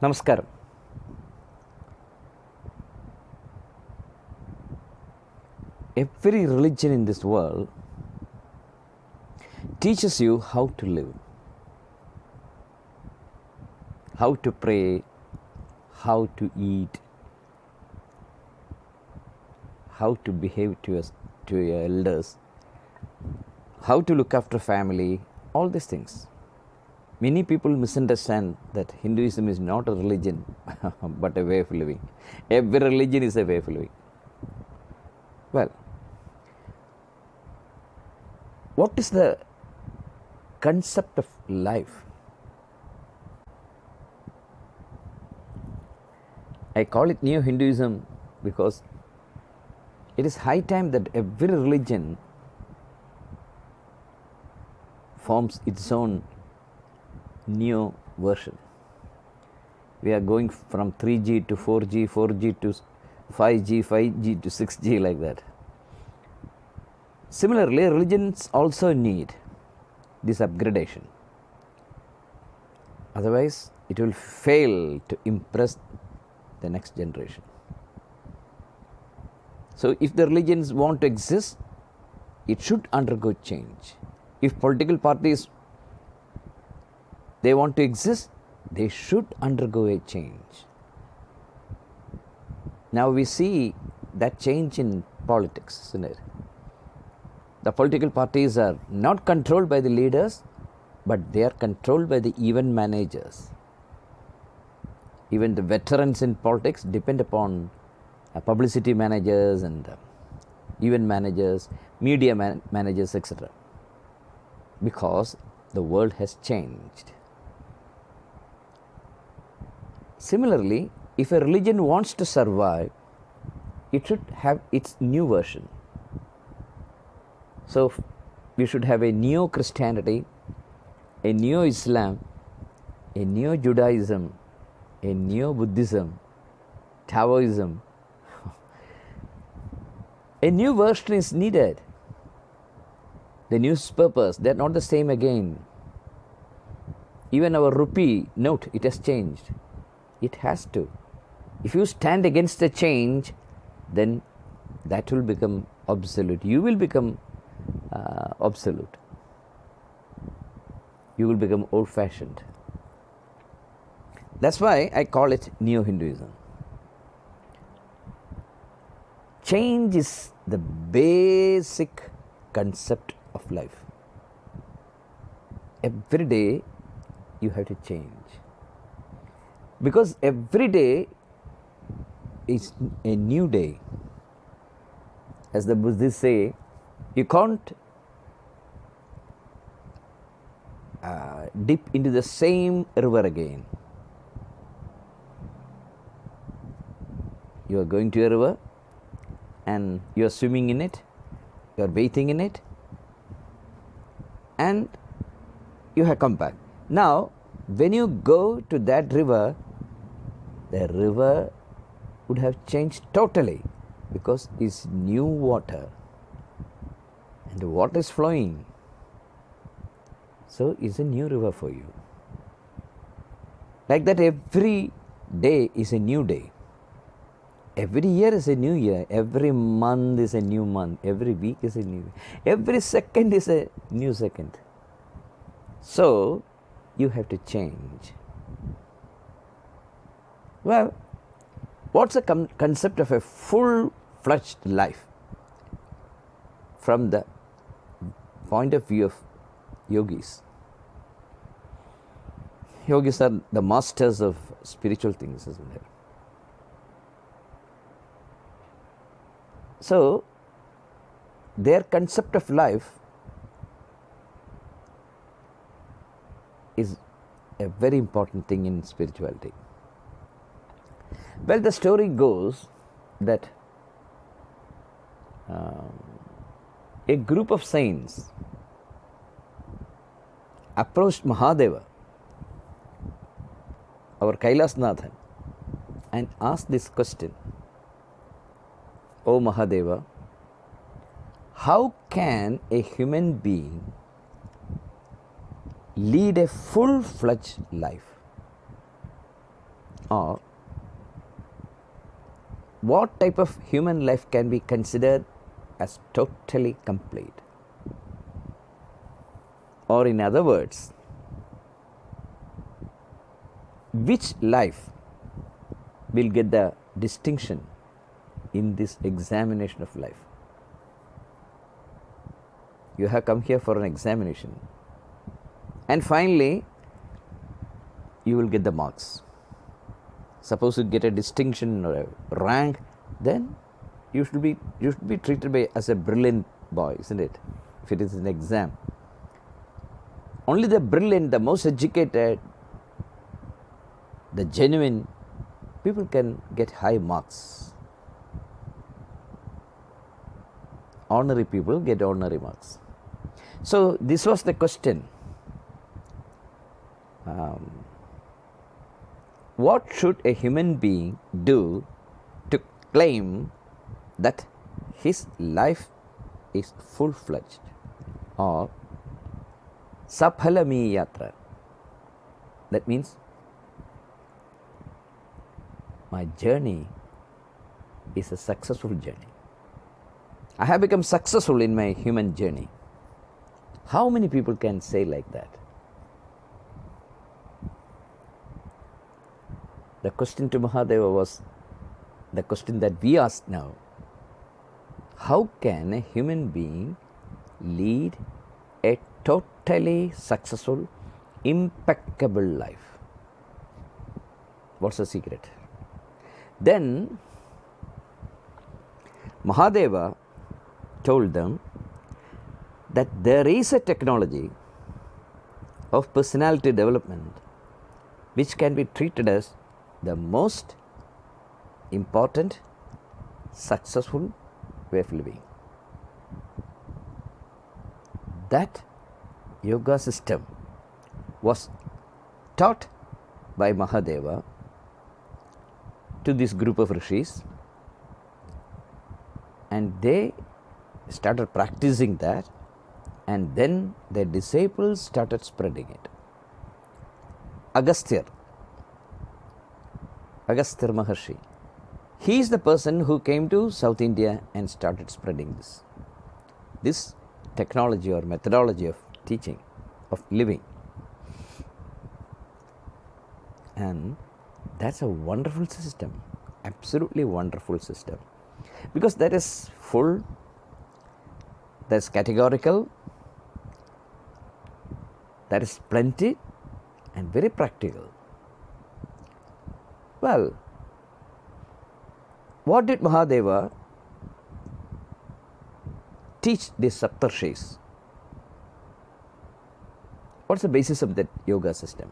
Namaskaram. Every religion in this world teaches you how to live, how to pray, how to eat, how to behave to your elders, how to look after family, all these things. Many people misunderstand that Hinduism is not a religion but a way of living. Every religion is a way of living. Well, what is the concept of life? I call it Neo Hinduism because it is high time that every religion forms its own Neo version. We are going from 3G to 4G, 4G to 5G, 5G to 6G, like that. Similarly, religions also need this upgradation. Otherwise, it will fail to impress the next generation. So, if the religions want to exist, it should undergo change. If political parties they want to exist, they should undergo a change. Now we see that change in politics, isn't it? The political parties are not controlled by the leaders, but they are controlled by the event managers. Even the veterans in politics depend upon publicity managers and event managers, media managers, etc. Because the world has changed. Similarly, if a religion wants to survive, it should have its new version. So, we should have a Neo Christianity, a Neo Islam, a Neo Judaism, a Neo Buddhism, Taoism. A new version is needed. The newspapers, they are not the same again. Even our rupee note, it has changed. It has to. If you stand against the change, then that will become obsolete. You will become obsolete. You will become old fashioned. That's why I call it Neo Hinduism. Change is the basic concept of life. Every day you have to change. Because every day is a new day. As the Buddhists say, you can't dip into the same river again. You are going to a river and you are swimming in it, you are bathing in it, and you have come back. Now, when you go to that river, the river would have changed totally because it's new water and the water is flowing. So, it's a new river for you. Like that, every day is a new day. Every year is a new year. Every month is a new month. Every week is a new week. Every second is a new second. So, you have to change. Well, what's the concept of a full-fledged life from the point of view of yogis? Yogis are the masters of spiritual things, isn't it? So, their concept of life is a very important thing in spirituality. Well, the story goes that a group of saints approached Mahadeva, our Kailasnathan, and asked this question: O Mahadeva, how can a human being lead a full-fledged life? Or what type of human life can be considered as totally complete? Or in other words, which life will get the distinction in this examination of life? You have come here for an examination, and finally you will get the marks. Suppose you get a distinction or a rank, then you should be treated as a brilliant boy, isn't it? If it is an exam, only the brilliant, the most educated, the genuine people can get high marks. Ordinary people get ordinary marks. So this was the question. What should a human being do to claim that his life is full-fledged, or saphalami yatra? That means my journey is a successful journey. I have become successful in my human journey. How many people can say like that? The question to Mahadeva was the question that we ask now. How can a human being lead a totally successful, impeccable life? What's the secret? Then Mahadeva told them that there is a technology of personality development which can be treated as the most important, successful way of living. That yoga system was taught by Mahadeva to this group of rishis, and they started practicing that, and then their disciples started spreading it. Agastya Maharshi, he is the person who came to South India and started spreading this technology or methodology of teaching, of living. And that's a wonderful system, absolutely wonderful system, because that is full, that's categorical, that is plenty, and very practical. Well, what did Mahadeva teach these Saptarshis? What's the basis of that yoga system?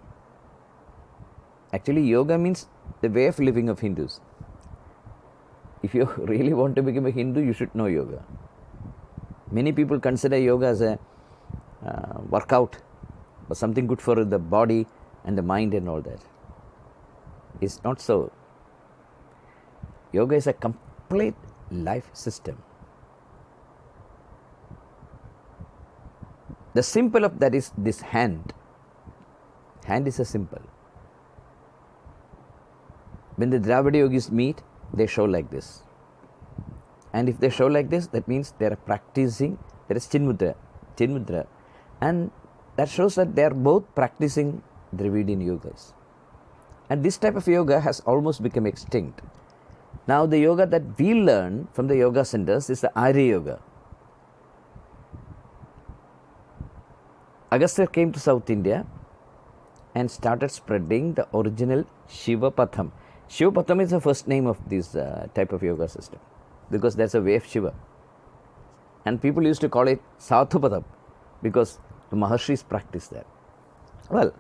Actually, yoga means the way of living of Hindus. If you really want to become a Hindu, you should know yoga. Many people consider yoga as a workout or something good for the body and the mind and all that. It's not so. Yoga is a complete life system. The symbol of that is this hand. Hand is a symbol. When the Dravida yogis meet, they show like this. And if they show like this, that means they are practicing, there is Chinmudra. And that shows that they are both practicing Dravidian yogas. And this type of yoga has almost become extinct. Now the yoga that we learn from the yoga centers is the Arya yoga. Agastya came to South India and started spreading the original Shivapatham. Shivapatham is the first name of this type of yoga system, because that's a way of Shiva. And people used to call it Sathupatham because the Maharshis practiced that. Well,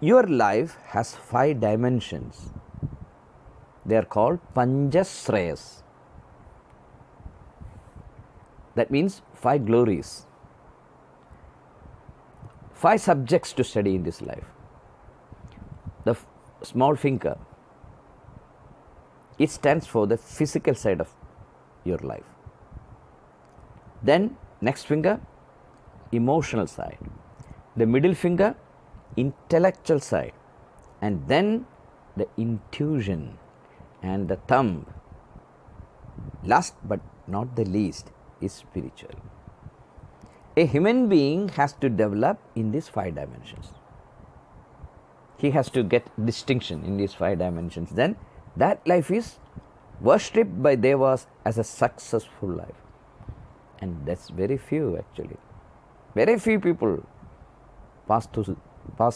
your life has 5 dimensions. They are called Panchashreyas. That means 5 glories. 5 subjects to study in this life. The small finger, it stands for the physical side of your life. Then next finger, emotional side. The middle finger, intellectual side. and then the intuition, and the thumb, last but not the least, is spiritual. A human being has to develop in these 5 dimensions. He has to get distinction in these 5 dimensions. Then that life is worshipped by devas as a successful life. And that's very few actually. Very few people pass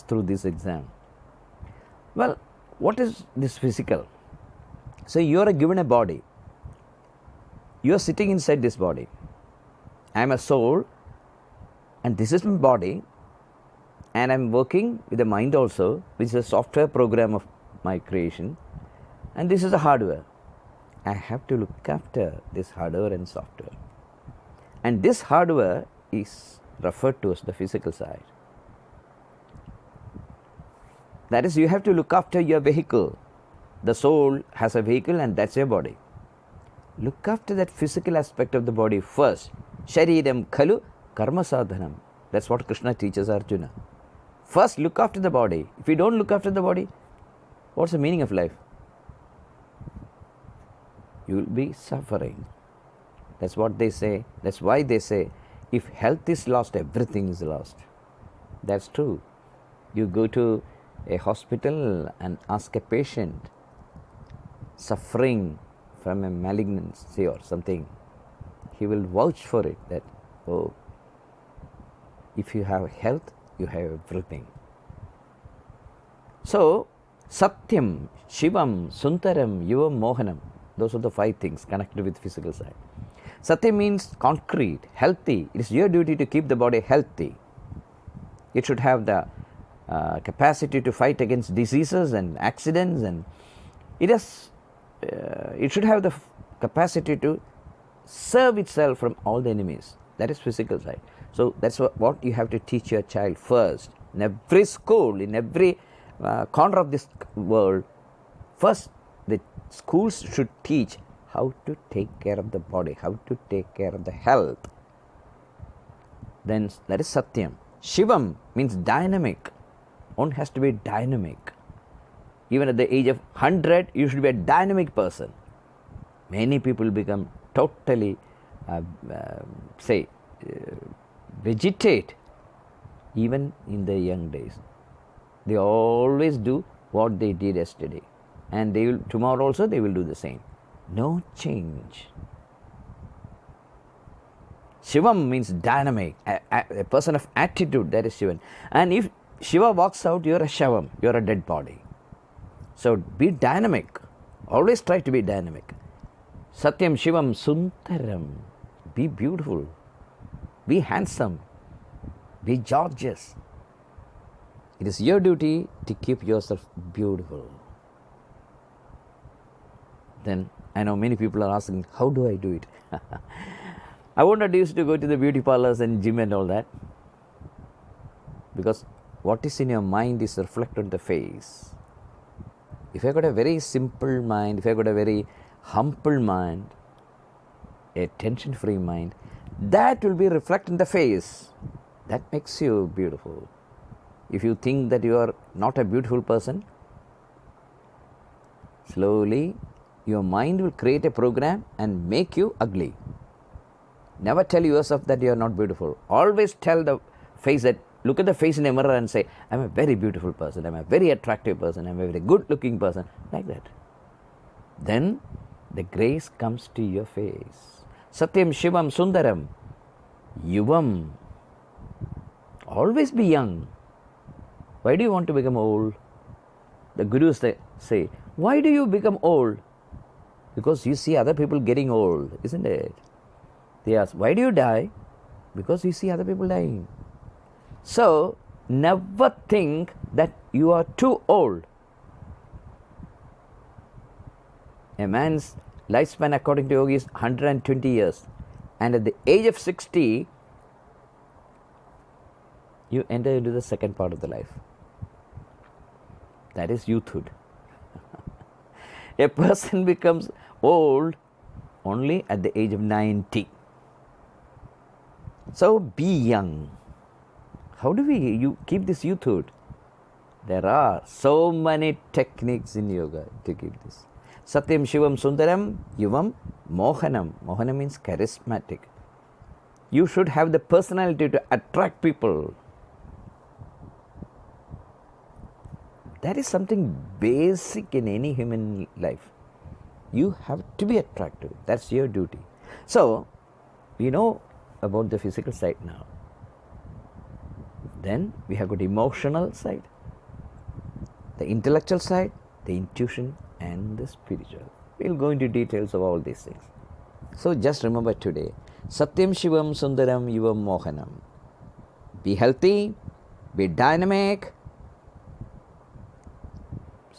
through this exam. Well, what is this physical? So you are given a body. You are sitting inside this body. I am a soul, and this is my body, and I am working with the mind also, which is a software program of my creation, and this is the hardware. I have to look after this hardware and software. And this hardware is referred to as the physical side. That is, you have to look after your vehicle. The soul has a vehicle, and that's your body. Look after that physical aspect of the body first. Shariram khalu karma sadhanam. That's what Krishna teaches Arjuna. First look after the body. If you don't look after the body, what's the meaning of life? You will be suffering. That's what they say. That's why they say, if health is lost, everything is lost. That's true. You go to a hospital and ask a patient suffering from a malignancy or something, he will vouch for it that, oh, if you have health, you have everything. So, Satyam, Shivam, Sundaram, Yuvam, Mohanam, those are the 5 things connected with physical side. Satya means concrete, healthy. It is your duty to keep the body healthy. It should have the capacity to fight against diseases and accidents, and it should have the capacity to serve itself from all the enemies. That is physical side. So that's what you have to teach your child first. In every school, in every corner of this world, first the schools should teach how to take care of the body, how to take care of the health. Then that is Satyam. Shivam means dynamic. One has to be dynamic. Even at the age of 100, you should be a dynamic person. Many people become totally, vegetate even in their young days. They always do what they did yesterday, and they will, tomorrow also they will do the same. No change. Shivam means dynamic, a person of attitude, that is Shivan. And if Shiva walks out, you are a Shavam, you are a dead body. So be dynamic, always try to be dynamic. Satyam, Shivam, Sundaram, be beautiful, be handsome, be gorgeous. It is your duty to keep yourself beautiful. Then I know many people are asking, how do I do it? I won't used to go to the beauty parlors and gym and all that, because what is in your mind is reflected on the face. If I got a very simple mind, if I got a very humble mind, a tension-free mind, that will be reflected in the face. That makes you beautiful. If you think that you are not a beautiful person, slowly your mind will create a program and make you ugly. Never tell yourself that you are not beautiful. Always tell the face that, look at the face in a mirror and say, I'm a very beautiful person, I'm a very attractive person, I'm a very good looking person, like that. Then the grace comes to your face. Satyam, Shivam, Sundaram, Yuvam. Always be young. Why do you want to become old? The gurus say, why do you become old? Because you see other people getting old, isn't it? They ask, why do you die? Because you see other people dying. So, never think that you are too old. A man's lifespan according to yogi is 120 years. And at the age of 60, you enter into the second part of the life. That is youthhood. A person becomes old only at the age of 90. So be young. How do we keep this youthhood? There are so many techniques in yoga to give this. Satyam Shivam Sundaram Yuvam Mohanam. Mohanam means charismatic. You should have the personality to attract people. That is something basic in any human life. You have to be attractive. That's your duty. So, we know about the physical side now. Then we have got the emotional side, the intellectual side, the intuition, and the spiritual. We'll go into details of all these things. So just remember today, Satyam Shivam Sundaram Yuvam Mohanam. Be healthy, be dynamic.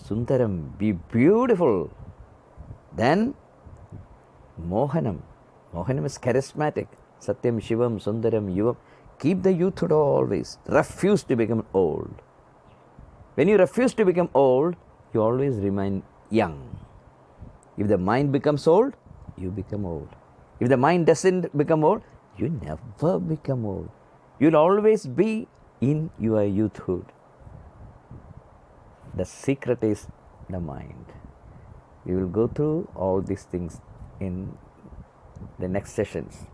Sundaram, be beautiful. Then Mohanam. Mohanam is charismatic. Satyam Shivam Sundaram Yuvam. Keep the youthhood always. Refuse to become old. When you refuse to become old, you always remain young. If the mind becomes old, you become old. If the mind doesn't become old, you never become old. You'll always be in your youthhood. The secret is the mind. We will go through all these things in the next sessions.